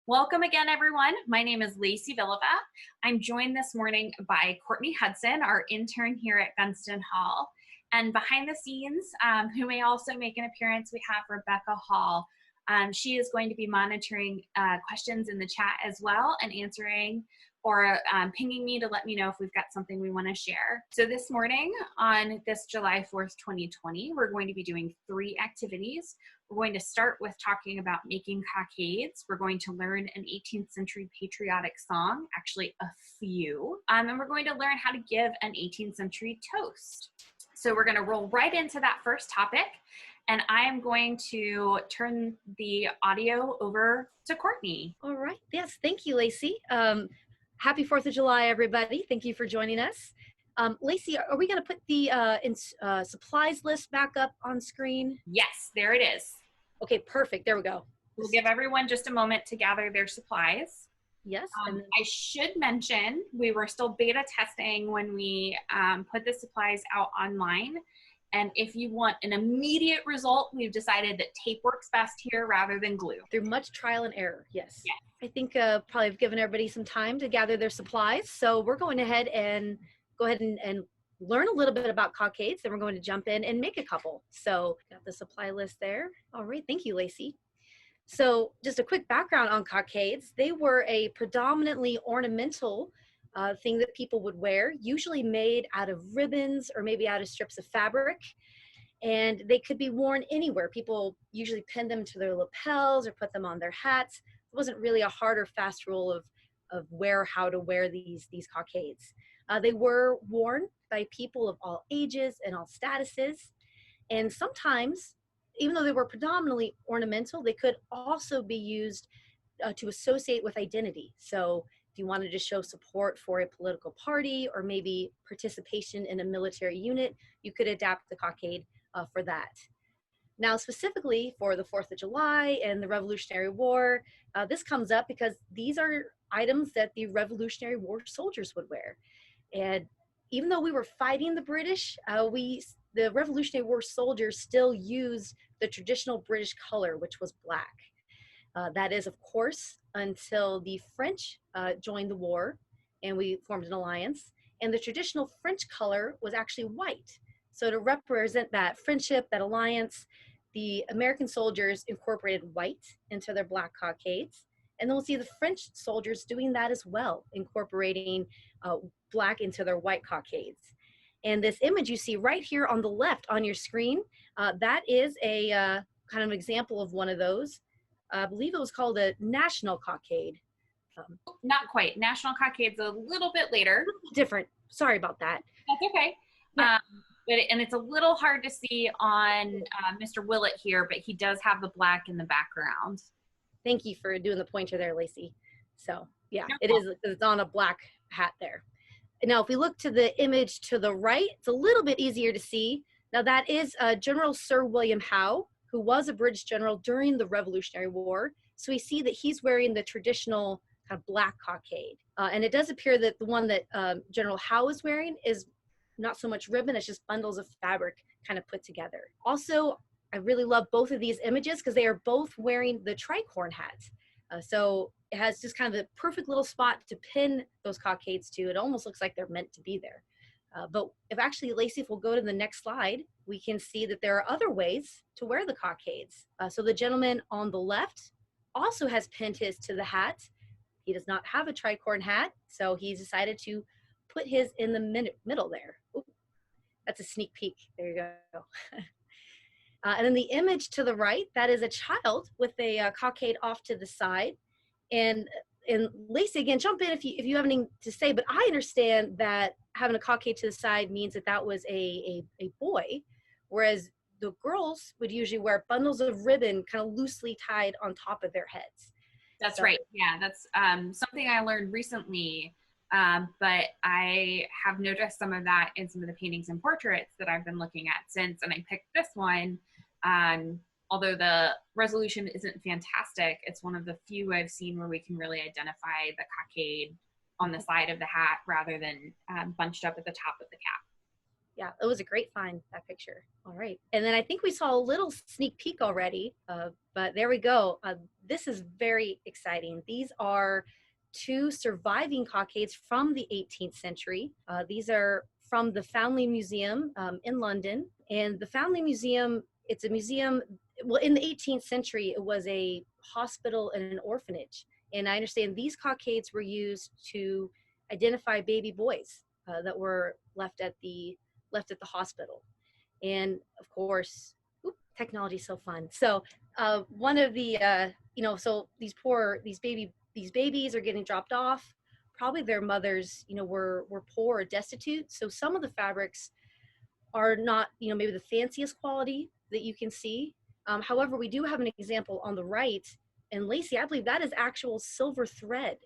Welcome again, everyone. My name is Lacey Villava. I'm joined this morning by Courtney Hudson, our intern here at Gunston Hall. And behind the scenes, who may also make an appearance, we have Rebecca Hall. She is going to be monitoring questions in the chat as well and answering or pinging me to let me know if we've got something we want to share. So this morning on this July 4th, 2020, we're going to be doing 3 activities. We're going to start with talking about making cockades. We're going to learn an 18th century patriotic song, actually a few, and we're going to learn how to give an 18th century toast. So we're going to roll right into that first topic, and I am going to turn the audio over to Courtney. All right. Yes. Thank you, Lacey. Happy 4th of July, everybody. Thank you for joining us. Lacey, are we going to put the supplies list back up on screen? Yes, there it is. Okay, perfect. There we go. We'll give everyone just a moment to gather their supplies. Yes. I should mention we were still beta testing when we put the supplies out online. And if you want an immediate result, we've decided that tape works best here rather than glue. Through much trial and error, yes. Yeah. I think probably I've given everybody some time to gather their supplies. So we're going ahead and learn a little bit about cockades. Then we're going to jump in and make a couple. So got the supply list there. All right, thank you, Lacey. So just a quick background on cockades. They were a predominantly ornamental thing that people would wear, usually made out of ribbons or maybe out of strips of fabric. And they could be worn anywhere. People usually pinned them to their lapels or put them on their hats. It wasn't really a hard or fast rule of how to wear these cockades. They were worn by people of all ages and all statuses. And sometimes, even though they were predominantly ornamental, they could also be used to associate with identity. So if you wanted to show support for a political party or maybe participation in a military unit, you could adapt the cockade for that. Now, specifically for the 4th of July and the Revolutionary War, this comes up because these are items that the Revolutionary War soldiers would wear. And even though we were fighting the British, the Revolutionary War soldiers still used the traditional British color, which was black. That is, of course, until the French joined the war and we formed an alliance. And the traditional French color was actually white. So to represent that friendship, that alliance, the American soldiers incorporated white into their black cockades. And then we'll see the French soldiers doing that as well, incorporating black into their white cockades. And this image you see right here on the left on your screen, that is a kind of example of one of those. I believe it was called a national cockade. Not quite. National cockade's a little bit later. Different. Sorry about that. That's okay. Yeah. And it's a little hard to see on Mr. Willett here, but he does have the black in the background. Thank you for doing the pointer there, Lacey. So yeah, it's on a black hat there. Now, if we look to the image to the right, it's a little bit easier to see. Now that is General Sir William Howe, who was a British general during the Revolutionary War. So we see that he's wearing the traditional kind of black cockade. And it does appear that the one that General Howe is wearing is not so much ribbon, it's just bundles of fabric kind of put together. Also, I really love both of these images because they are both wearing the tricorn hats. So it has just kind of a perfect little spot to pin those cockades to. It almost looks like they're meant to be there. But Lacey, if we'll go to the next slide, we can see that there are other ways to wear the cockades. So the gentleman on the left also has pinned his to the hat. He does not have a tricorn hat, so he's decided to put his in the middle there. Ooh, that's a sneak peek. There you go. And then the image to the right, that is a child with a cockade off to the side. And Lacey, again, jump in if you have anything to say, but I understand that having a cockade to the side means that was a boy, whereas the girls would usually wear bundles of ribbon kind of loosely tied on top of their heads. That's right. Yeah, that's something I learned recently, but I have noticed some of that in some of the paintings and portraits that I've been looking at since, and I picked this one. Although the resolution isn't fantastic, it's one of the few I've seen where we can really identify the cockade on the side of the hat rather than bunched up at the top of the cap. Yeah, it was a great find, that picture. All right. And then I think we saw a little sneak peek already, but there we go. this is very exciting. These are two surviving cockades from the 18th century. These are from the Family Museum in London. And the Family Museum, it's a museum, well, in the 18th century, it was a hospital and an orphanage. And I understand these cockades were used to identify baby boys that were left at the hospital. And of course, technology is so fun. So one of the so these babies are getting dropped off. Probably their mothers, were poor or destitute. So some of the fabrics are not, maybe the fanciest quality that you can see. However, we do have an example on the right. And Lacey, I believe that is actual silver thread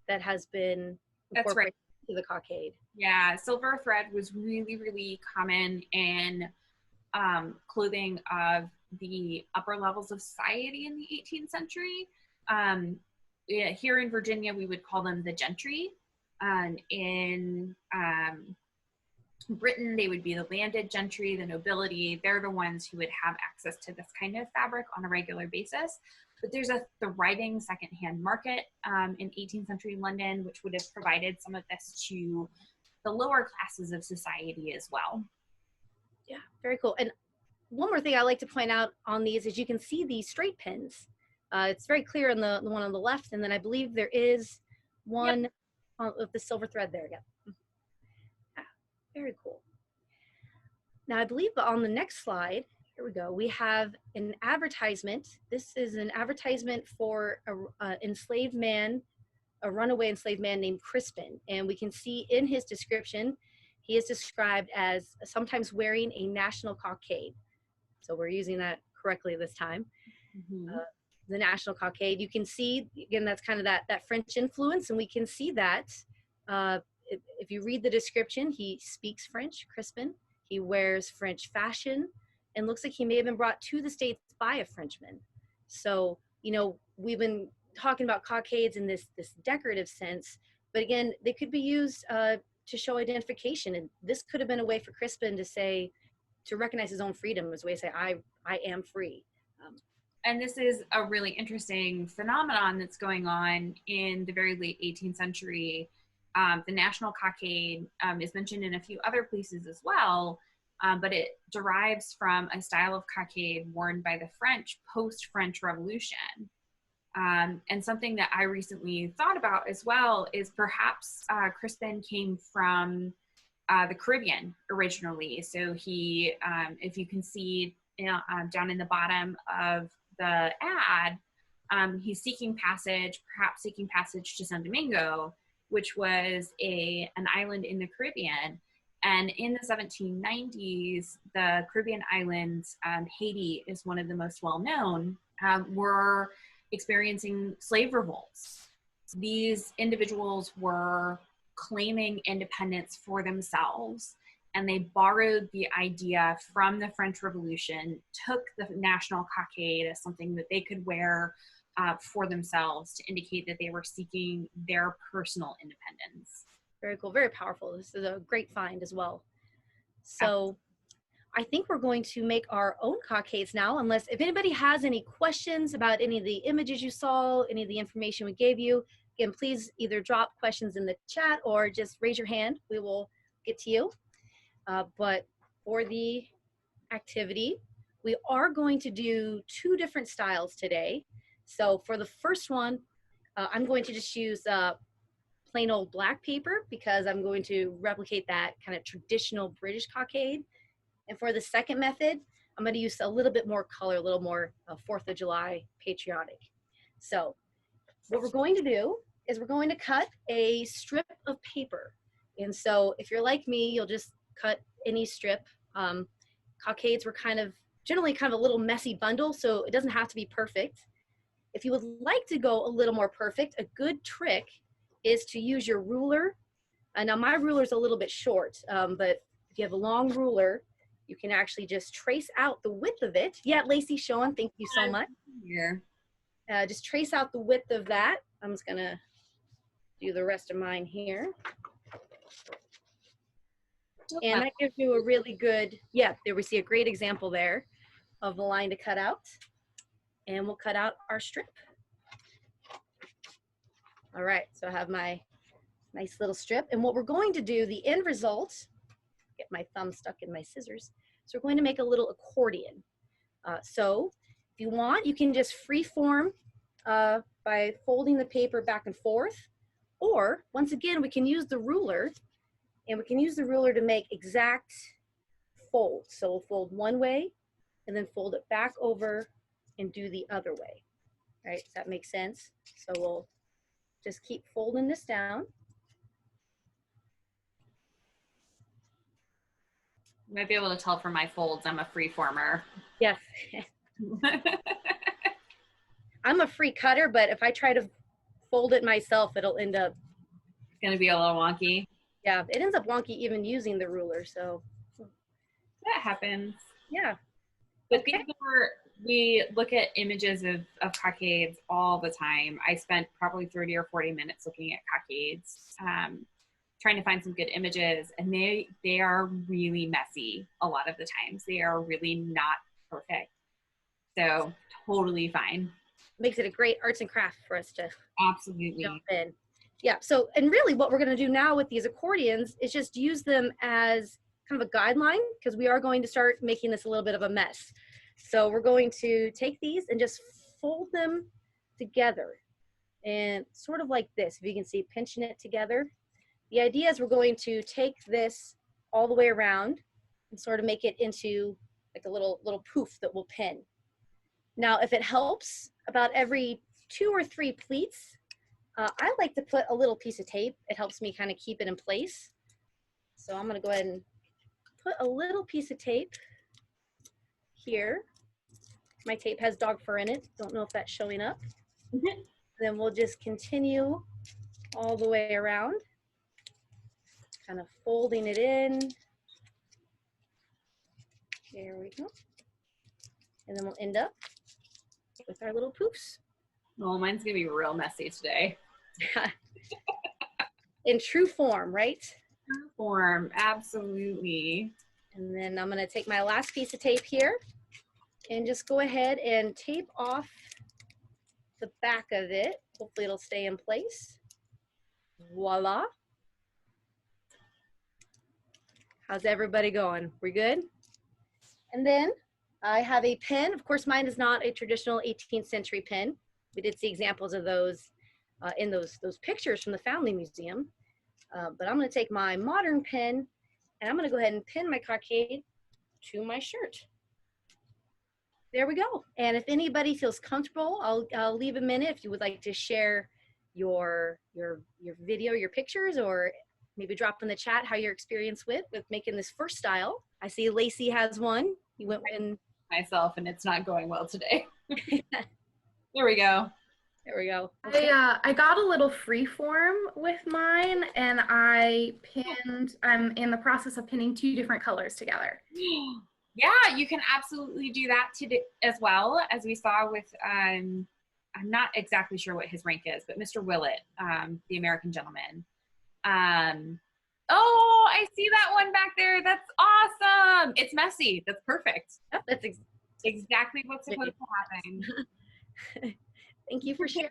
that has been incorporated to the cockade. Yeah, silver thread was really, really common in clothing of the upper levels of society in the 18th century. Here in Virginia, we would call them the gentry. In Britain, they would be the landed gentry, the nobility. They're the ones who would have access to this kind of fabric on a regular basis. But there's a thriving secondhand market in 18th century London, which would have provided some of this to the lower classes of society as well. Yeah, very cool. And one more thing I like to point out on these is you can see these straight pins. It's very clear in the one on the left, and then I believe there is one of the silver thread there. Yeah. Very cool. Now I believe on the next slide, here we go, we have an advertisement. This is an advertisement for a enslaved man, a runaway enslaved man named Crispin. And we can see in his description, he is described as sometimes wearing a national cockade. So we're using that correctly this time. Mm-hmm. The national cockade. You can see, again, that's kind of that French influence, and we can see that if you read the description, he speaks French, Crispin. He wears French fashion, and looks like he may have been brought to the States by a Frenchman. So, we've been talking about cockades in this decorative sense, but again, they could be used to show identification. And this could have been a way for Crispin to recognize his own freedom, as a way to say, I am free. And this is a really interesting phenomenon that's going on in the very late 18th century. The national cockade is mentioned in a few other places as well, but it derives from a style of cockade worn by the French post-French Revolution. And something that I recently thought about as well is perhaps Crispin came from the Caribbean originally. So he, if you can see down in the bottom of the ad, he's perhaps seeking passage to San Domingo, which was an island in the Caribbean. And in the 1790s, the Caribbean islands, Haiti is one of the most well-known, were experiencing slave revolts. These individuals were claiming independence for themselves, and they borrowed the idea from the French Revolution, took the national cockade as something that they could wear for themselves to indicate that they were seeking their personal independence. Very cool, very powerful. This is a great find as well. So I think we're going to make our own cockades now, if anybody has any questions about any of the images you saw, any of the information we gave you, again, please either drop questions in the chat or just raise your hand. We will get to you. But for the activity, we are going to do two different styles today. So for the first one, I'm going to just use plain old black paper because I'm going to replicate that kind of traditional British cockade. And for the second method, I'm going to use a little bit more color, a little more 4th of July patriotic. So what we're going to do is we're going to cut a strip of paper. And so if you're like me, you'll just cut any strip. Cockades were generally kind of a little messy bundle, so it doesn't have to be perfect. If you would like to go a little more perfect, a good trick is to use your ruler. Now my ruler is a little bit short, but if you have a long ruler, you can actually just trace out the width of it. Yeah, Lacey, Sean, thank you so much. Here. Just trace out the width of that. I'm just gonna do the rest of mine here. And that gives you a really good, there we see a great example there of the line to cut out. And we'll cut out our strip. All right, so I have my nice little strip. And what we're going to do, the end result, get my thumb stuck in my scissors. So we're going to make a little accordion. So if you want, you can just free form by folding the paper back and forth. Or once again, we can use the ruler, and we can use the ruler to make exact folds. So we'll fold one way and then fold it back over and do the other way. Right, does that make sense? So we'll just keep folding this down. You might be able to tell from my folds, I'm a free former. Yes. I'm a free cutter, but if I try to fold it myself, it'll end up. It's going to be a little wonky. Yeah, it ends up wonky even using the ruler, so. That happens. Yeah. But okay. We look at images of cockades all the time. I spent probably 30 or 40 minutes looking at cockades, trying to find some good images, and they are really messy a lot of the times. They are really not perfect. So totally fine. Makes it a great arts and crafts for us to absolutely jump in. Yeah, so, and really what we're gonna do now with these accordions is just use them as kind of a guideline, because we are going to start making this a little bit of a mess. So we're going to take these and just fold them together, and sort of like this, if you can see, pinching it together. The idea is we're going to take this all the way around and sort of make it into like a little poof that we'll pin. Now, if it helps, about every 2 or 3 pleats, I like to put a little piece of tape. It helps me kind of keep it in place. So I'm gonna go ahead and put a little piece of tape here. My tape has dog fur in it. Don't know if that's showing up. Then we'll just continue all the way around, kind of folding it in. There we go. And then we'll end up with our little poofs. Well, mine's gonna be real messy today. In true form, right? True form, absolutely. And then I'm gonna take my last piece of tape here and just go ahead and tape off the back of it. Hopefully it'll stay in place. Voila. How's everybody going? We good? And then I have a pen. Of course, mine is not a traditional 18th century pen. We did see examples of those in those pictures from the Family Museum. But I'm gonna take my modern pen and I'm gonna go ahead and pin my cockade to my shirt. There we go. And if anybody feels comfortable, I'll leave a minute if you would like to share your video, your pictures, or maybe drop in the chat how your experience with making this first style. I see Lacey has one. You went in myself, and it's not going well today. There we go. There we go. Okay. I got a little free form with mine, and I'm in the process of pinning 2 different colors together. Yeah, you can absolutely do that as well, as we saw with, I'm not exactly sure what his rank is, but Mr. Willett, the American gentleman. Oh, I see that one back there. That's awesome. It's messy. That's perfect. Yep, that's exactly what's supposed to happen. Thank you for sharing.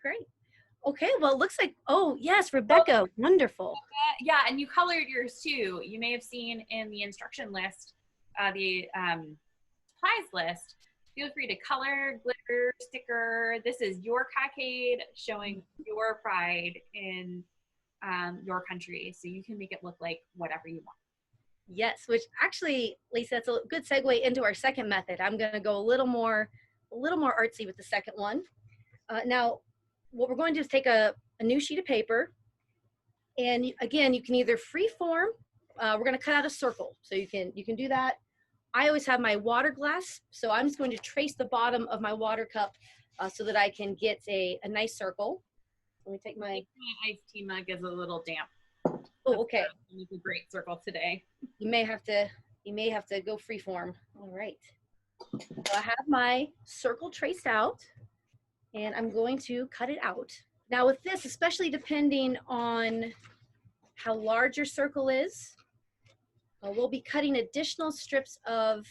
Great. Okay, well, it looks like, oh, yes, Rebecca, wonderful. Yeah, and you colored yours too. You may have seen in the instruction list, the supplies list, feel free to color, glitter, sticker. This is your cockade showing your pride in your country. So you can make it look like whatever you want. Yes, which actually, Lisa, that's a good segue into our second method. I'm gonna go a little more artsy with the second one. Now, what we're going to do is take a new sheet of paper, and again, you can either free form. We're going to cut out a circle, so you can do that. I always have my water glass, so I'm just going to trace the bottom of my water cup so that I can get a nice circle. Let me take my iced tea mug is a little damp. Oh, okay. It's a great circle today. You may have to go free form. All right. So I have my circle traced out, and I'm going to cut it out. Now with this, especially depending on how large your circle is, we'll be cutting additional strips to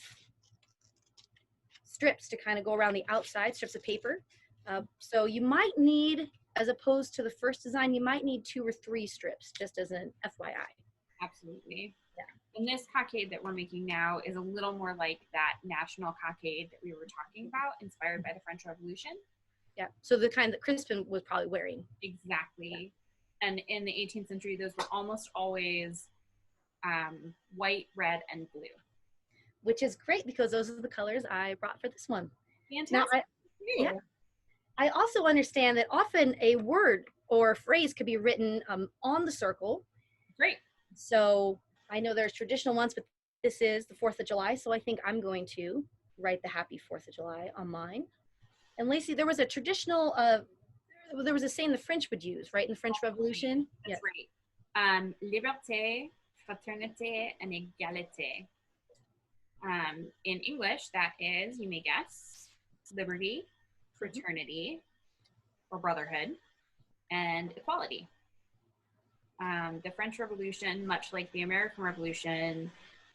kind of go around the outside, strips of paper. So you might need, as opposed to the first design, you might need 2 or 3 strips, just as an FYI. Absolutely. Yeah. And this cockade that we're making now is a little more like that national cockade that we were talking about, inspired by the French Revolution. Yeah, so the kind that Crispin was probably wearing. Exactly. Yeah. And in the 18th century, those were almost always white, red, and blue. Which is great because those are the colors I brought for this one. Fantastic. Now, I also understand that often a word or a phrase could be written on the circle. Great. So I know there's traditional ones, but this is the 4th of July. So I think I'm going to write the Happy 4th of July on mine. And Lacey, there was a traditional, there was a saying the French would use, right? In the French Revolution. That's right. Liberté, fraternité, and égalité. In English, that is, you may guess, liberty, fraternity, or brotherhood, and equality. The French Revolution, much like the American Revolution,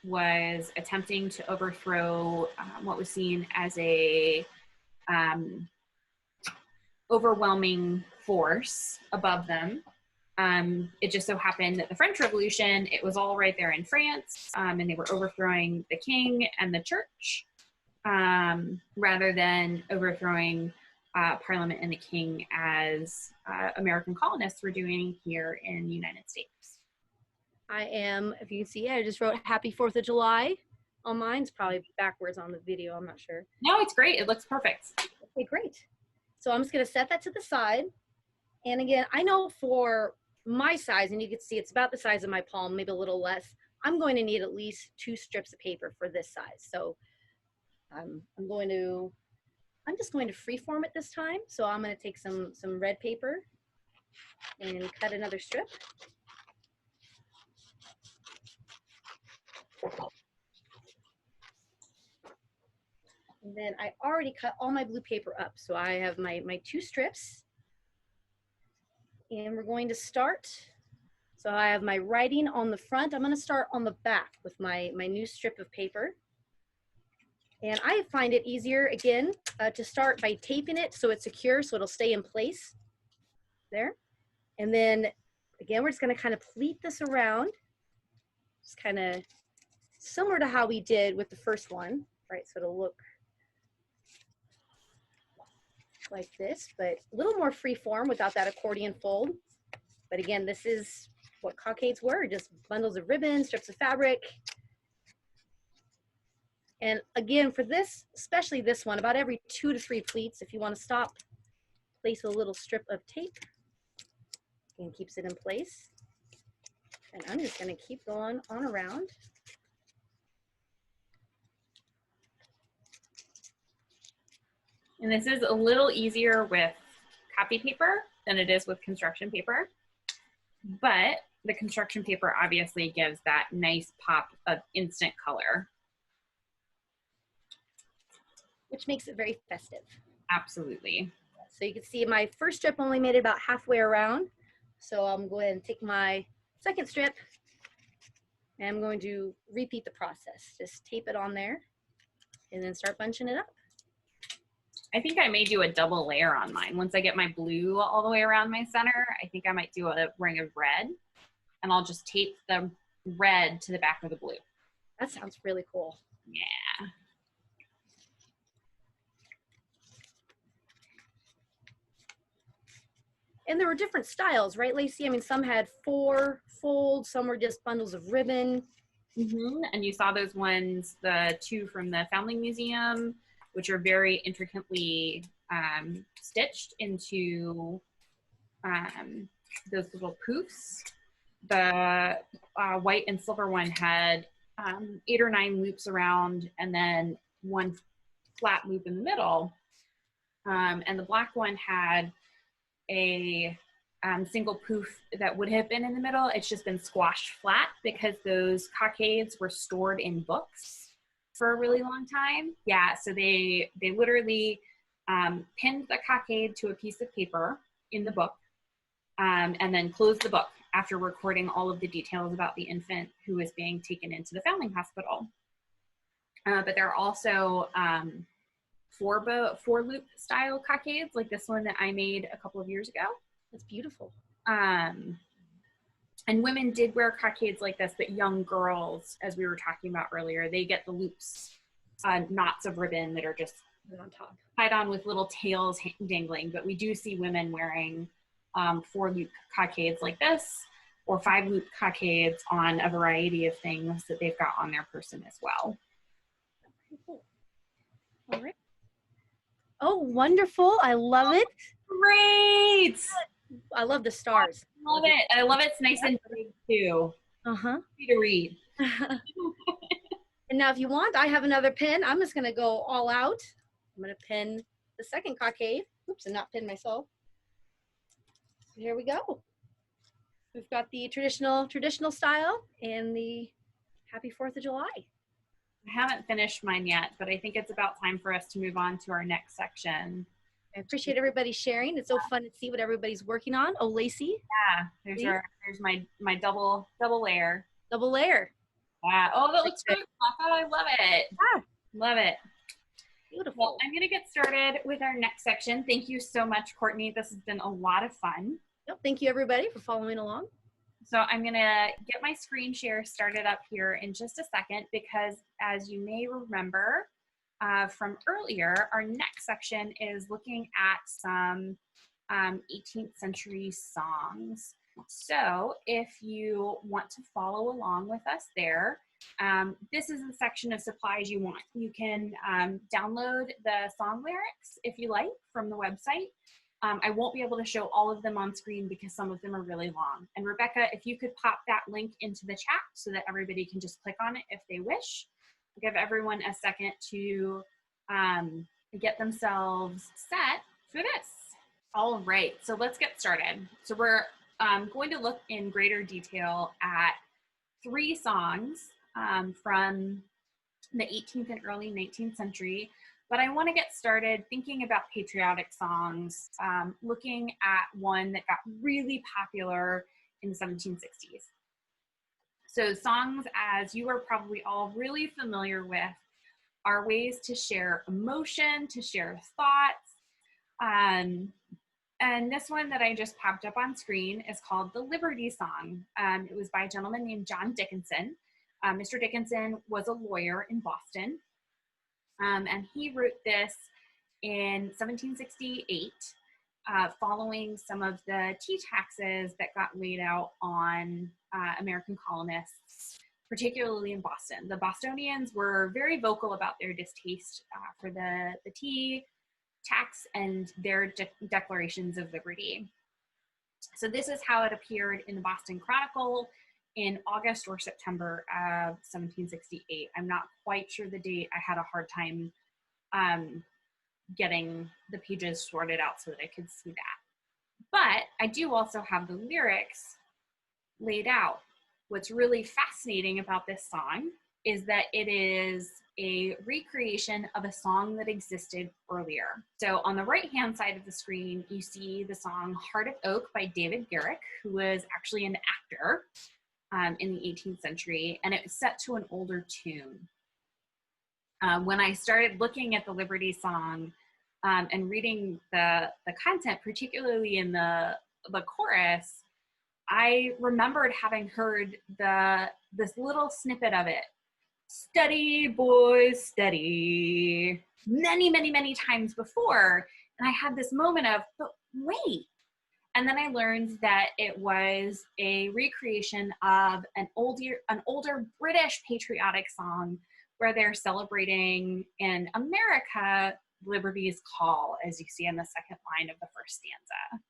was attempting to overthrow what was seen as a overwhelming force above them. It just so happened that the French Revolution, it was all right there in France, and they were overthrowing the king and the church rather than overthrowing Parliament and the king as American colonists were doing here in the United States. I am, if you can see, I just wrote Happy 4th of July on mine. It's probably backwards on the video, I'm not sure. No, it's great. It looks perfect. Okay, great. So I'm just going to set that to the side. And again, I know for my size, and you can see it's about the size of my palm, maybe a little less, I'm going to need at least 2 strips of paper for this size. So I'm just going to freeform it this time. So I'm going to take some red paper and cut another strip. And then I already cut all my blue paper up. So I have my 2 strips. And we're going to start. So I have my writing on the front. I'm going to start on the back with my new strip of paper. And I find it easier, again, to start by taping it so it's secure, so it'll stay in place there. And then, again, we're just going to kind of pleat this around, just kind of similar to how we did with the first one, right? So it'll look like this, but a little more free form without that accordion fold. But again, this is what cockades were, just bundles of ribbon, strips of fabric. And again, for this, especially this one, about every 2 to 3 pleats, if you want to stop, place a little strip of tape and keeps it in place. And I'm just going to keep going on around. And this is a little easier with copy paper than it is with construction paper. But the construction paper obviously gives that nice pop of instant color. Which makes it very festive. Absolutely. So you can see my first strip only made it about halfway around. So I'm going to go ahead and take my second strip and I'm going to repeat the process. Just tape it on there and then start bunching it up. I think I may do a double layer on mine. Once I get my blue all the way around my center, I think I might do a ring of red and I'll just tape the red to the back of the blue. That sounds really cool. Yeah. And there were different styles, right, Lacey? I mean, some had 4 folds, some were just bundles of ribbon. Mm-hmm. And you saw those ones, the 2 from the Foundling Museum, which are very intricately stitched into those little poofs. The white and silver one had 8 or 9 loops around and then 1 flat loop in the middle. And the black one had a single poof that would have been in the middle. It's just been squashed flat because those cockades were stored in books for a really long time. Yeah, so they literally pinned the cockade to a piece of paper in the book and then closed the book after recording all of the details about the infant who was being taken into the Foundling Hospital. But there are also four loop style cockades, like this one that I made a couple of years ago. That's beautiful. And women did wear cockades like this, but young girls, as we were talking about earlier, they get the loops, knots of ribbon that are just on top, tied on with little tails dangling. But we do see women wearing 4-loop cockades like this, or 5-loop cockades on a variety of things that they've got on their person as well. Cool. All right. Oh, wonderful. I love it. Great. I love the stars. I love it. I love it's nice and big too. Easy to read. And now if you want, I have another pin. I'm just gonna go all out. I'm gonna pin the second cockade. Oops, and not pin myself. So here we go. We've got the traditional style and the Happy 4th of July. I haven't finished mine yet, but I think it's about time for us to move on to our next section. I appreciate everybody sharing. It's so fun to see what everybody's working on. Oh, Lacey. Yeah, there's my double layer. Double layer. Yeah. Oh, that looks great. I love it. Ah, love it. Beautiful. Well, I'm going to get started with our next section. Thank you so much, Courtney. This has been a lot of fun. Yep, thank you everybody for following along. So I'm going to get my screen share started up here in just a second, because as you may remember from earlier, our next section is looking at some 18th century songs. So if you want to follow along with us there, this is the section of supplies you want. You can download the song lyrics if you like from the website. I won't be able to show all of them on screen because some of them are really long. And Rebecca, if you could pop that link into the chat so that everybody can just click on it if they wish. Give everyone a second to get themselves set for this. All right, so let's get started. So we're going to look in greater detail at 3 songs from the 18th and early 19th century. But I want to get started thinking about patriotic songs, looking at one that got really popular in the 1760s. So songs, as you are probably all really familiar with, are ways to share emotion, to share thoughts. And this one that I just popped up on screen is called the Liberty Song. It was by a gentleman named John Dickinson. Mr. Dickinson was a lawyer in Boston. And he wrote this in 1768, following some of the tea taxes that got laid out on American colonists, particularly in Boston. The Bostonians were very vocal about their distaste for the tea tax and their declarations of liberty. So this is how it appeared in the Boston Chronicle in August or September of 1768. I'm not quite sure the date. I had a hard time getting the pages sorted out so that I could see that. But I do also have the lyrics laid out. What's really fascinating about this song is that it is a recreation of a song that existed earlier. So on the right-hand side of the screen, you see the song Heart of Oak by David Garrick, who was actually an actor in the 18th century, and it was set to an older tune. When I started looking at the Liberty Song and reading the content, particularly in the chorus, I remembered having heard this little snippet of it. Steady, boys, steady, many, many, many times before. And I had this moment of, but wait. And then I learned that it was a recreation of an older British patriotic song where they're celebrating in America liberty's call, as you see in the second line of the first stanza.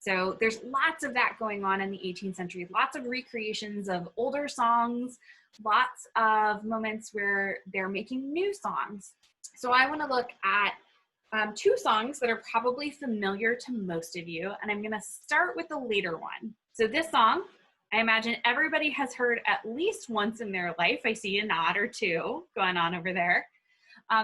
So there's lots of that going on in the 18th century, lots of recreations of older songs, lots of moments where they're making new songs. So I want to look at 2 songs that are probably familiar to most of you, and I'm going to start with the later one. So this song, I imagine everybody has heard at least once in their life. I see a nod or 2 going on over there.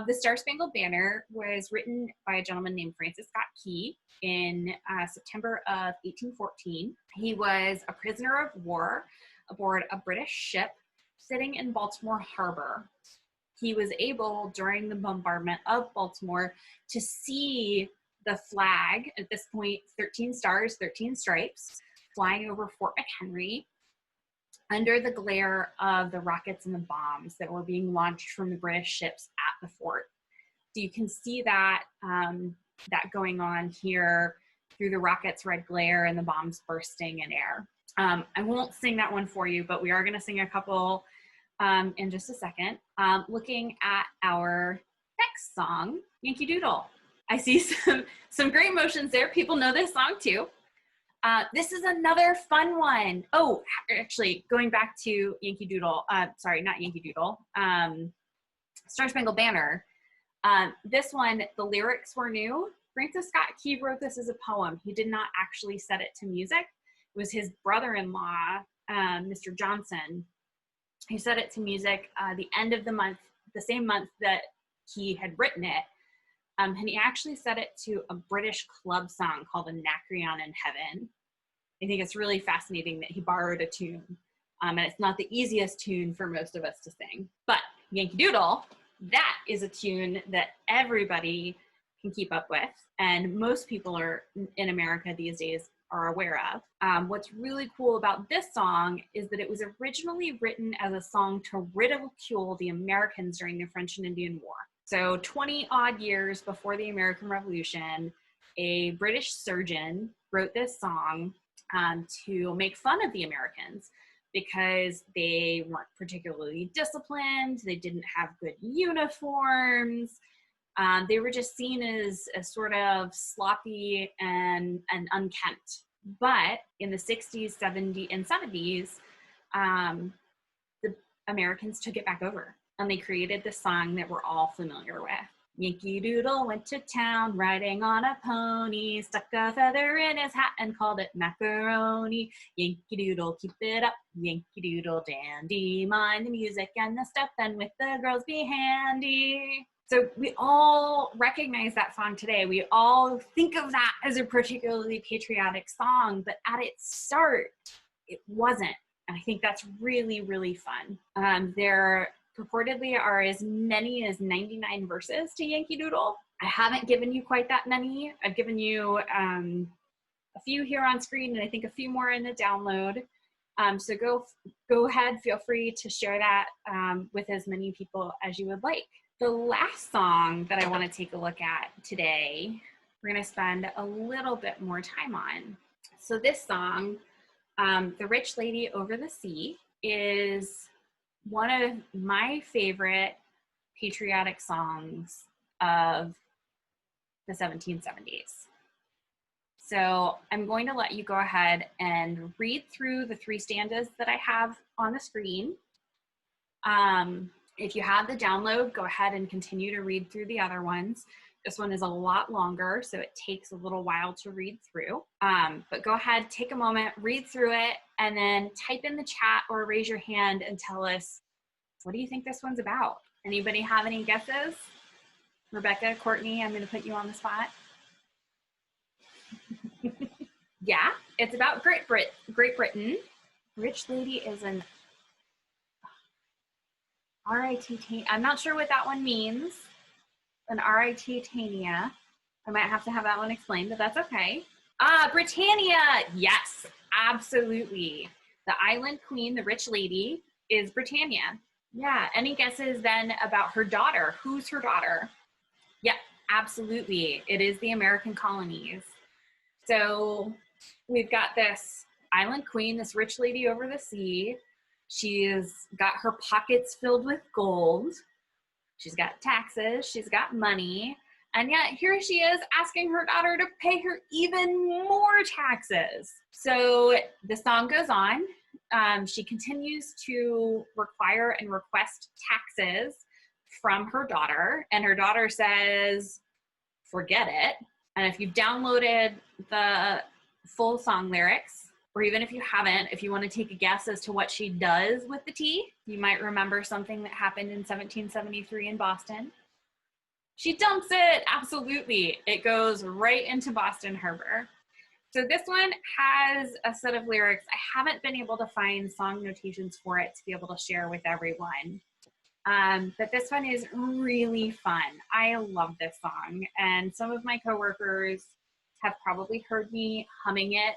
The Star-Spangled Banner was written by a gentleman named Francis Scott Key in September of 1814. He was a prisoner of war aboard a British ship sitting in Baltimore Harbor. he was able, during the bombardment of Baltimore, to see the flag, at this point 13 stars, 13 stripes, flying over Fort McHenry under the glare of the rockets and the bombs that were being launched from the British ships at the fort. So you can see that that going on here through the rockets' red glare and the bombs bursting in air. I won't sing that one for you, but we are going to sing a couple in just a second. Looking at our next song, Yankee Doodle. I see some great motions there. People know this song too. This is another fun one. Oh, actually, going back to Yankee Doodle, sorry, not Yankee Doodle, Star-Spangled Banner. This one, the lyrics were new. Francis Scott Key wrote this as a poem. He did not actually set it to music. It was his brother-in-law, Mr. Johnson, who set it to music the end of the month, the same month that he had written it. And he actually set it to a British club song called Anacreon in Heaven. I think it's really fascinating that he borrowed a tune. And it's not the easiest tune for most of us to sing. But Yankee Doodle, that is a tune that everybody can keep up with. And most people are in America these days are aware of. What's really cool about this song is that it was originally written as a song to ridicule the Americans during the French and Indian War. So 20 odd years before the American Revolution, a British surgeon wrote this song to make fun of the Americans because they weren't particularly disciplined, they didn't have good uniforms, they were just seen as sort of sloppy and unkempt. But in the 60s, 70s, and 70s, the Americans took it back over and they created the song that we're all familiar with. Yankee Doodle went to town riding on a pony, stuck a feather in his hat and called it macaroni. Yankee Doodle, keep it up, Yankee Doodle dandy, mind the music and the step, and with the girls be handy. So we all recognize that song today. We all think of that as a particularly patriotic song, but at its start, it wasn't. And I think that's really, really fun. There purportedly are as many as 99 verses to Yankee Doodle. I haven't given you quite that many. I've given you a few here on screen and I think a few more in the download. So go ahead, feel free to share that with as many people as you would like. The last song that I want to take a look at today, we're going to spend a little bit more time on. So this song, The Rich Lady Over the Sea, is one of my favorite patriotic songs of the 1770s. So I'm going to let you go ahead and read through the 3 stanzas that I have on the screen. If you have the download, go ahead and continue to read through the other ones. This one is a lot longer, so it takes a little while to read through. But go ahead, take a moment, read through it, and then type in the chat or raise your hand and tell us, what do you think this one's about? Anybody have any guesses? Rebecca, Courtney, I'm going to put you on the spot. Yeah, it's about Great Britain. Rich Lady is an R-I-T, I'm not sure what that one means. An R-I-T-Tania. I might have to have that one explained, but that's okay. Britannia, yes, absolutely. The island queen, the rich lady, is Britannia. Yeah, any guesses then about her daughter? Who's her daughter? Yeah, absolutely. It is the American colonies. So we've got this island queen, this rich lady over the sea. She's got her pockets filled with gold. She's got taxes. She's got money. And yet here she is asking her daughter to pay her even more taxes. So the song goes on. She continues to require and request taxes from her daughter. And her daughter says, forget it. And if you've downloaded the full song lyrics, or even if you haven't, if you want to take a guess as to what she does with the tea, you might remember something that happened in 1773 in Boston. She dumps it, absolutely. It goes right into Boston Harbor. So this one has a set of lyrics. I haven't been able to find song notations for it to be able to share with everyone. But this one is really fun. I love this song, and some of my coworkers have probably heard me humming it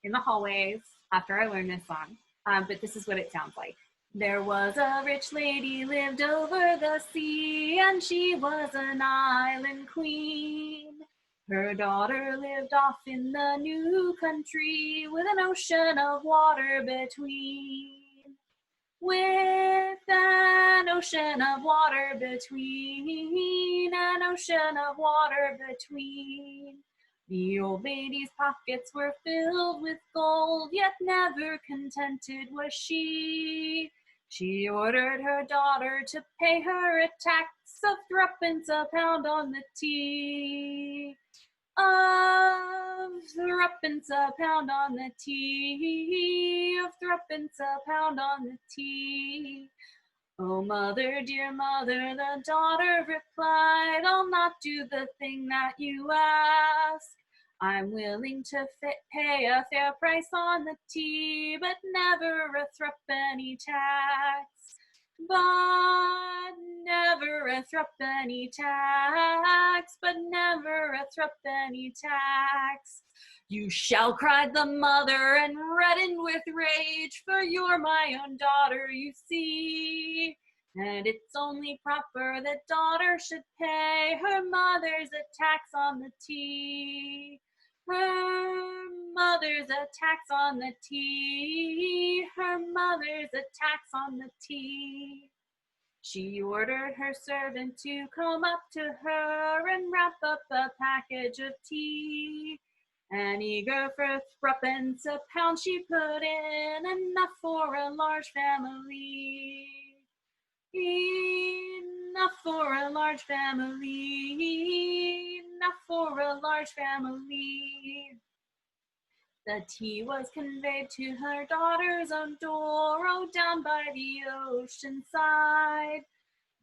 in the hallways after I learned this song. But this is what it sounds like. There was a rich lady lived over the sea, and she was an island queen. Her daughter lived off in the new country with an ocean of water between. With an ocean of water between, an ocean of water between. The old lady's pockets were filled with gold, yet never contented was she. She ordered her daughter to pay her a tax of threepence a pound on the tea. Of threepence a pound on the tea, of threepence a pound on the tea. Oh, mother, dear mother, the daughter replied, I'll not do the thing that you ask. I'm willing to pay a fair price on the tea, but never a threepenny tax. But never a threepenny tax, but never a threepenny tax. You shall, cried the mother, and reddened with rage, for you're my own daughter, you see. And it's only proper that daughter should pay her mother's a tax on the tea. Her mother's a tax on the tea. Her mother's a tax on the tea. She ordered her servant to come up to her and wrap up a package of tea. And eager for threepence a pound she put in, enough for a large family. Enough for a large family. Enough for a large family. The tea was conveyed to her daughter's own door, oh, down by the ocean side.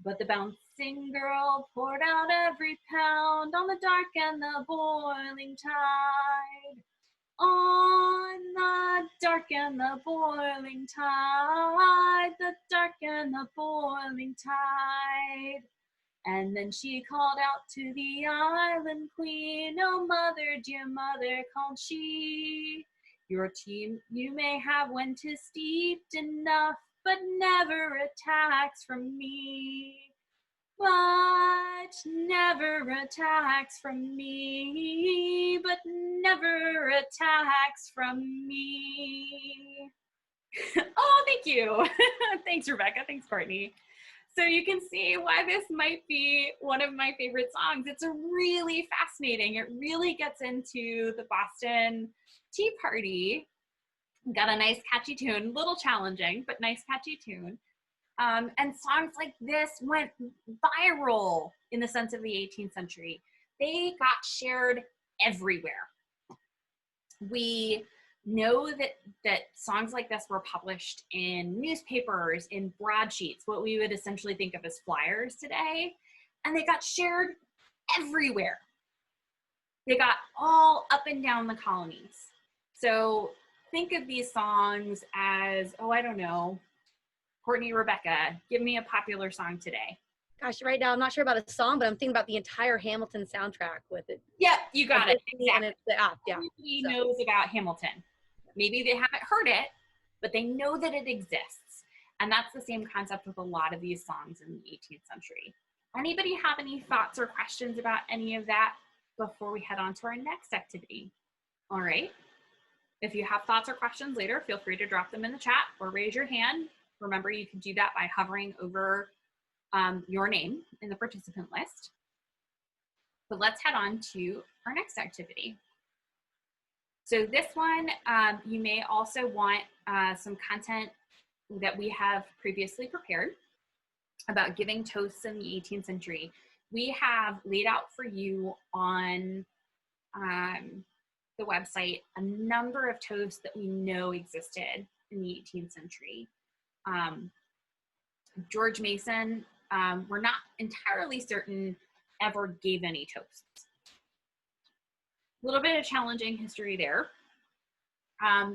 But the bouncing girl poured out every pound on the dark and the boiling tide. On the dark and the boiling tide, the dark and the boiling tide. And then she called out to the island queen, oh, mother, dear mother, called she. Your tea you may have when 'tis steeped enough, but never a tax from me. But never a tax from me, but never a tax from me. Oh, thank you. Thanks, Rebecca. Thanks, Courtney. So you can see why this might be one of my favorite songs. It's a really fascinating. It really gets into the Boston Tea Party. Got a nice catchy tune, a little challenging, but nice catchy tune. And songs like this went viral in the sense of the 18th century. They got shared everywhere. We know that songs like this were published in newspapers, in broadsheets, what we would essentially think of as flyers today, and they got shared everywhere. They got all up and down the colonies. So think of these songs as, oh, I don't know, Courtney, Rebecca, give me a popular song today. Gosh, right now I'm not sure about a song, but I'm thinking about the entire Hamilton soundtrack with it. Yep, you got it. Exactly. And it's the app, yeah. Everybody knows about Hamilton. Maybe they haven't heard it, but they know that it exists. And that's the same concept with a lot of these songs in the 18th century. Anybody have any thoughts or questions about any of that before we head on to our next activity? All right. If you have thoughts or questions later, feel free to drop them in the chat or raise your hand. Remember, you can do that by hovering over your name in the participant list. But let's head on to our next activity. So this one, you may also want some content that we have previously prepared about giving toasts in the 18th century. We have laid out for you on the website a number of toasts that we know existed in the 18th century. George Mason, we're not entirely certain ever gave any toasts. A little bit of challenging history there.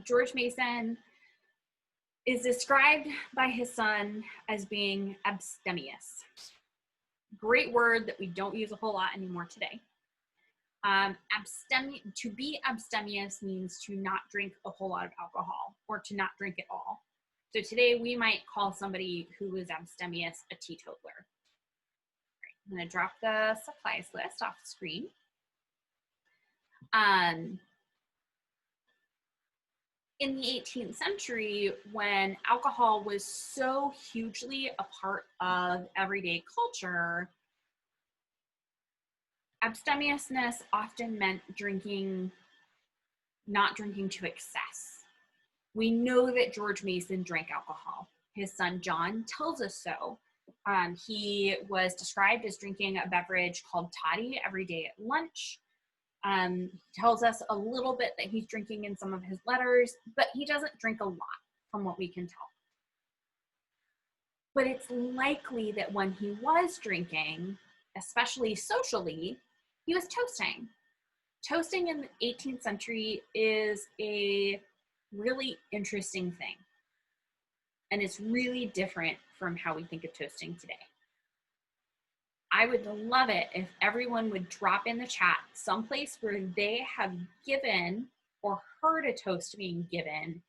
George Mason is described by his son as being abstemious. Great word that we don't use a whole lot anymore today. To be abstemious means to not drink a whole lot of alcohol or to not drink at all. So today we might call somebody who is abstemious a teetotaler. Right, I'm going to drop the supplies list off the screen. In the 18th century, when alcohol was so hugely a part of everyday culture, abstemiousness often meant not drinking to excess. We know that George Mason drank alcohol. His son John tells us so. He was described as drinking a beverage called toddy every day at lunch. He tells us a little bit that he's drinking in some of his letters, but he doesn't drink a lot from what we can tell. But it's likely that when he was drinking, especially socially, he was toasting. Toasting in the 18th century is a really interesting thing. And it's really different from how we think of toasting today. I would love it if everyone would drop in the chat someplace where they have given or heard a toast being given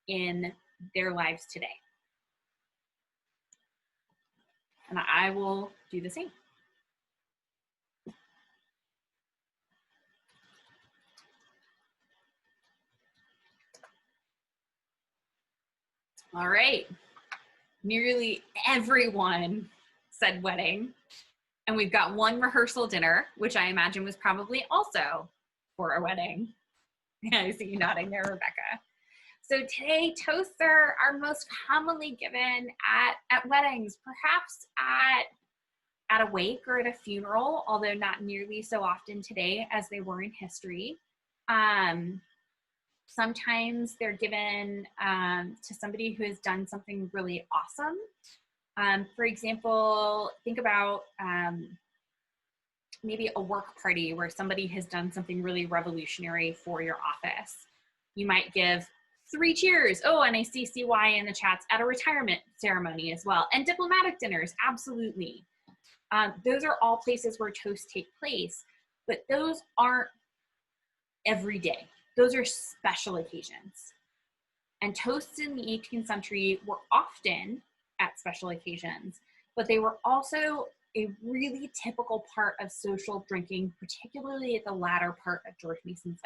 in their lives today. And I will do the same. All right. Nearly everyone said wedding. And we've got one rehearsal dinner, which I imagine was probably also for a wedding. Yeah, I see you nodding there, Rebecca. So today, toasts are most commonly given at weddings, perhaps at a wake or at a funeral, although not nearly so often today as they were in history. Sometimes they're given to somebody who has done something really awesome. For example, think about maybe a work party where somebody has done something really revolutionary for your office. You might give 3 cheers. Oh, and I see CY in the chats at a retirement ceremony as well. And diplomatic dinners, absolutely. Those are all places where toasts take place, but those aren't every day. Those are special occasions. And toasts in the 18th century were often at special occasions, but they were also a really typical part of social drinking, particularly at the latter part of George Mason's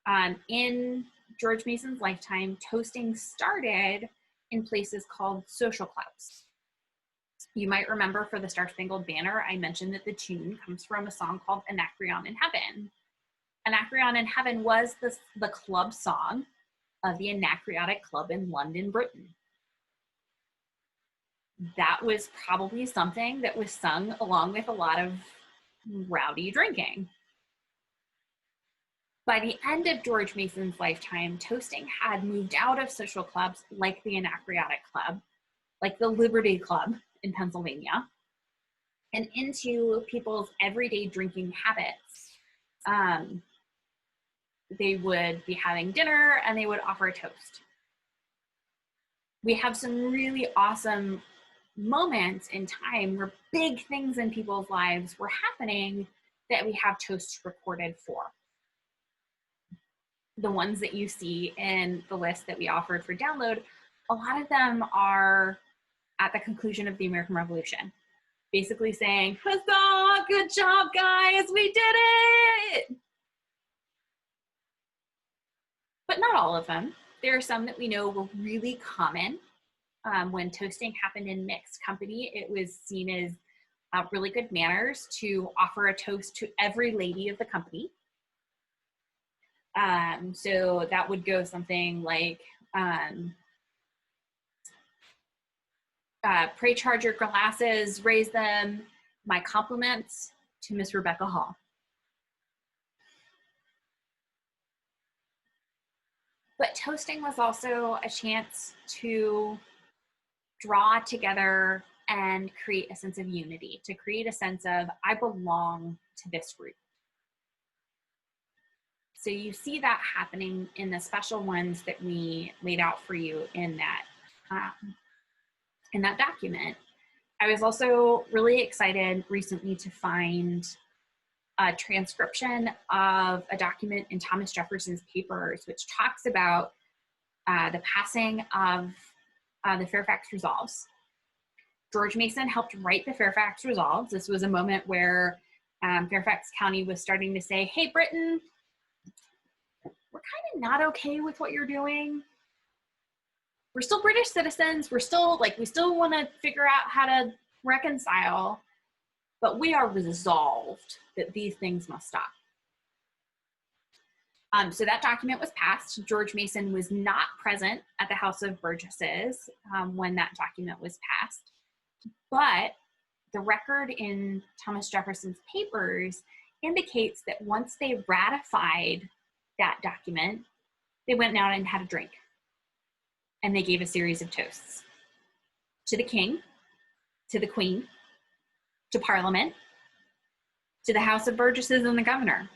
lifetime. In George Mason's lifetime, toasting started in places called social clubs. You might remember for the Star-Spangled Banner, I mentioned that the tune comes from a song called Anacreon in Heaven. Anacreon in Heaven was the club song of the Anacreotic Club in London, Britain. That was probably something that was sung along with a lot of rowdy drinking. By the end of George Mason's lifetime, toasting had moved out of social clubs like the Anacreotic Club, like the Liberty Club in Pennsylvania, and into people's everyday drinking habits. They would be having dinner and they would offer a toast. We have some really awesome moments in time where big things in people's lives were happening that we have toasts recorded for. The ones that you see in the list that we offered for download, a lot of them are at the conclusion of the American Revolution, basically saying, "Huzzah, good job, guys, we did it!" But not all of them. There are some that we know were really common. When toasting happened in mixed company, it was seen as really good manners to offer a toast to every lady of the company. So that would go something like, pray charge your glasses, raise them, my compliments to Miss Rebecca Hall. But toasting was also a chance to draw together and create a sense of unity, to create a sense of, I belong to this group. So you see that happening in the special ones that we laid out for you in that document. I was also really excited recently to find a transcription of a document in Thomas Jefferson's papers, which talks about the passing of the Fairfax Resolves. George Mason helped write the Fairfax Resolves. This was a moment where Fairfax County was starting to say, hey, Britain, we're kind of not okay with what you're doing. We're still British citizens. We're still we still want to figure out how to reconcile, but we are resolved that these things must stop. So that document was passed. George Mason was not present at the House of Burgesses when that document was passed, but the record in Thomas Jefferson's papers indicates that once they ratified that document, they went out and had a drink. And they gave a series of toasts to the king, to the queen, to Parliament, to the House of Burgesses and the governor.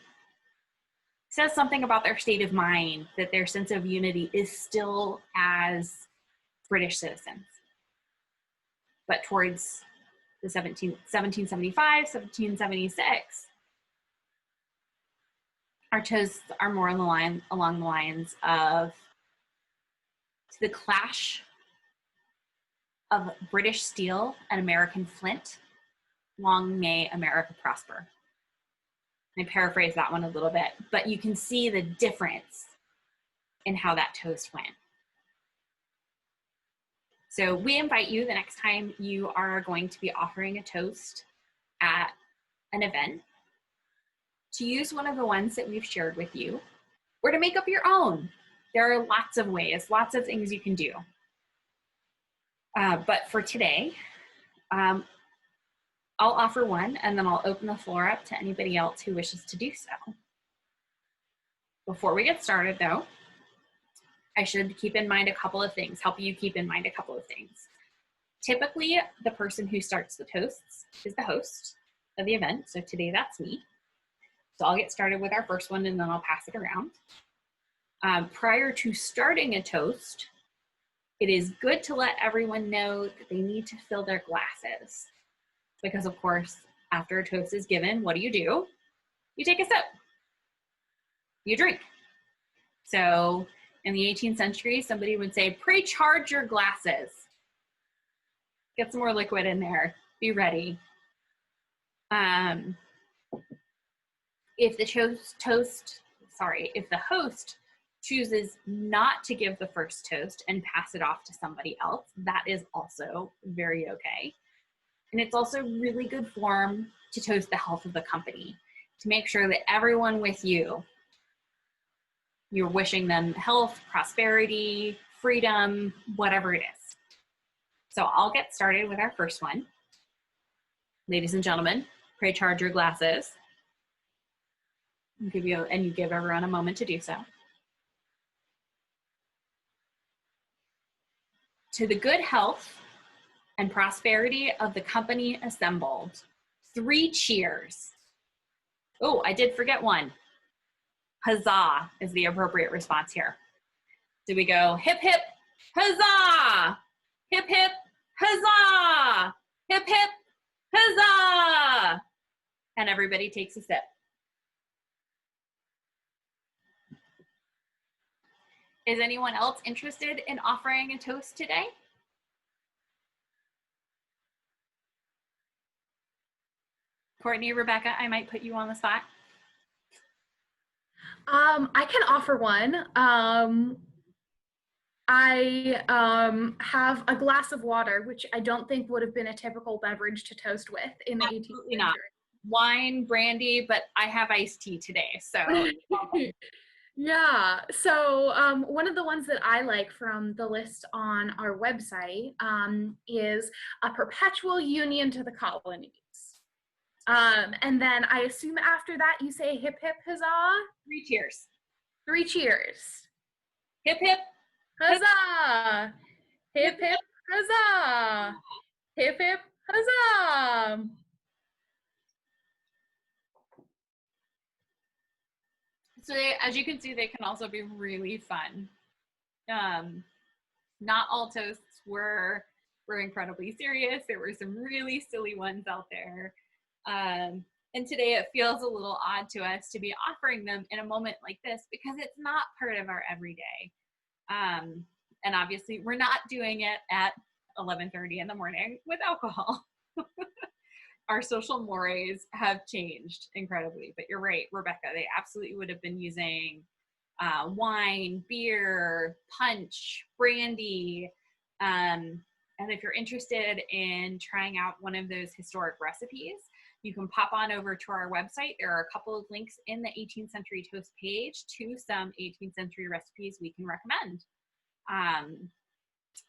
It says something about their state of mind, that their sense of unity is still as British citizens. But towards the 1775, 1776, our toasts are more along the lines of the clash of British steel and American flint. Long may America prosper. I paraphrase that one a little bit, but you can see the difference in how that toast went. So we invite you the next time you are going to be offering a toast at an event to use one of the ones that we've shared with you, or to make up your own. There are lots of ways, lots of things you can do. But for today, I'll offer one, and then I'll open the floor up to anybody else who wishes to do so. Before we get started, though, I should keep in mind a couple of things, help you keep in mind a couple of things. Typically, the person who starts the toasts is the host of the event. So today, that's me. So I'll get started with our first one, and then I'll pass it around. Prior to starting a toast, it is good to let everyone know that they need to fill their glasses. Because of course, after a toast is given, what do? You take a sip. You drink. So in the 18th century, somebody would say, pre-charge your glasses. Get some more liquid in there. Be ready. If the host chooses not to give the first toast and pass it off to somebody else, that is also very okay. And it's also really good form to toast the health of the company, to make sure that everyone with you, you're wishing them health, prosperity, freedom, whatever it is. So I'll get started with our first one. Ladies and gentlemen, pray charge your glasses. You give everyone a moment to do so. To the good health and prosperity of the company assembled, 3 cheers. Oh, I did forget one. Huzzah is the appropriate response here. Do we go hip, hip, huzzah? Hip, hip, huzzah! Hip, hip, huzzah! And everybody takes a sip. Is anyone else interested in offering a toast today? Courtney, Rebecca, I might put you on the spot. I can offer one. I have a glass of water, which I don't think would have been a typical beverage to toast with in the 18th century. Not. Wine, brandy, but I have iced tea today, so. Yeah, so one of the ones that I like from the list on our website is a perpetual union to the colonies. And then I assume after that you say hip hip huzzah? 3 cheers. 3 cheers. Hip hip Huzzah! Hip hip huzzah! Hip hip huzzah! So as you can see, they can also be really fun. Not all toasts were incredibly serious. There were some really silly ones out there. And today it feels a little odd to us to be offering them in a moment like this because it's not part of our everyday. And obviously we're not doing it at 11:30 in the morning with alcohol. Our social mores have changed incredibly, but you're right, Rebecca, they absolutely would have been using wine, beer, punch, brandy. And if you're interested in trying out one of those historic recipes, you can pop on over to our website. There are a couple of links in the 18th century toast page to some 18th century recipes we can recommend.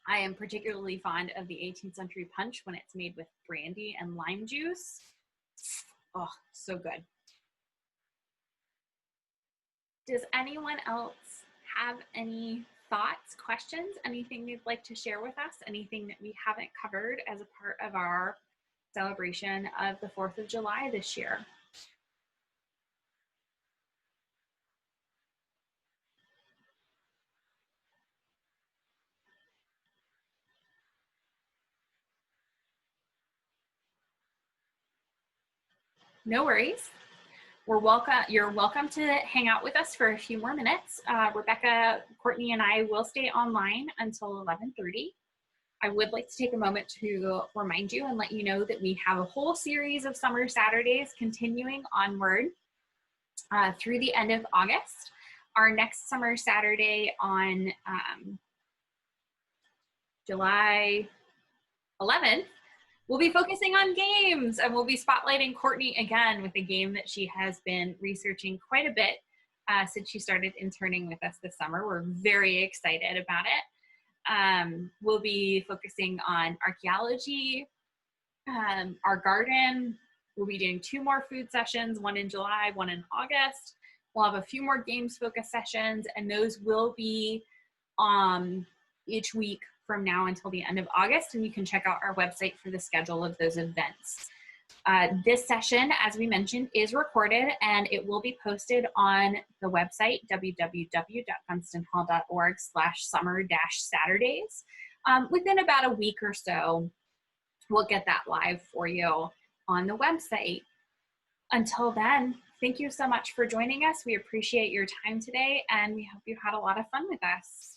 I am particularly fond of the 18th century punch when it's made with brandy and lime juice. Oh, so good. Does anyone else have any thoughts, questions, anything you'd like to share with us, anything that we haven't covered as a part of our celebration of the 4th of July this year? No worries. You're welcome to hang out with us for a few more minutes. Rebecca, Courtney, and I will stay online until 11:30. I would like to take a moment to remind you and let you know that we have a whole series of summer Saturdays continuing onward through the end of August. Our next summer Saturday on July 11th, we'll be focusing on games, and we'll be spotlighting Courtney again with a game that she has been researching quite a bit since she started interning with us this summer. We're very excited about it. We'll be focusing on archaeology, our garden. We'll be doing 2 more food sessions, one in July, one in August. We'll have a few more games focused sessions, and those will be each week from now until the end of August, and you can check out our website for the schedule of those events. This session, as we mentioned, is recorded, and it will be posted on the website, www.gunstonhall.org/summer-Saturdays. Within about a week or so, we'll get that live for you on the website. Until then, thank you so much for joining us. We appreciate your time today, and we hope you had a lot of fun with us.